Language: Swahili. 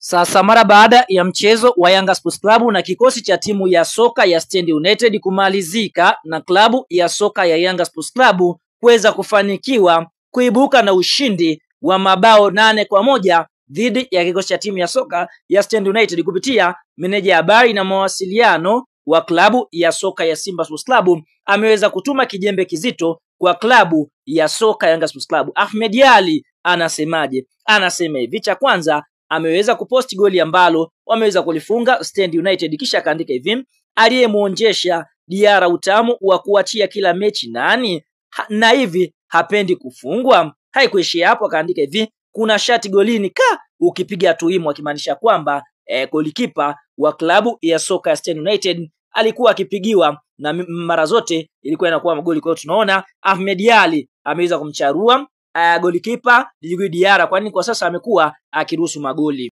Sasa mara baada ya mchezo wa Yanga Sports Club na kikosi cha timu ya soka ya Stand United kumalizika na klabu ya soka ya Yanga Sports Club kuweza kufanikiwa kuibuka na ushindi wa mabao 8-1 dhidi ya kikosi cha timu ya soka ya Stand United kupitia meneja habari na mawasiliano wa klabu ya soka ya Simba Sports Club ameweza kutuma kijembe kizito kwa klabu ya soka Yanga Sports Club. Ahmed Ally anasemaje? Anasema hivi, cha kwanza ameweza kuposti goli ambalo wameweza kulifunga Stand United, kisha akaandika hivi: aliyemuonjesha Diara utamu wa kuachia kila mechi nani? Na hivi hapendi kufungwa. Haikuishia hapo, akaandika hivi: kuna shati golini ukipiga tuimu, akimaanisha kwamba golikipa wa klabu ya soka ya Stand United alikuwa akipigiwa na mara zote ilikuwa inakuwa magoli. Kwa hiyo tunaona Ahmed Ally ameweza kumcharua golikipa Djigui Diara, kwani kwa sasa amekuwa akiruhusu magoli.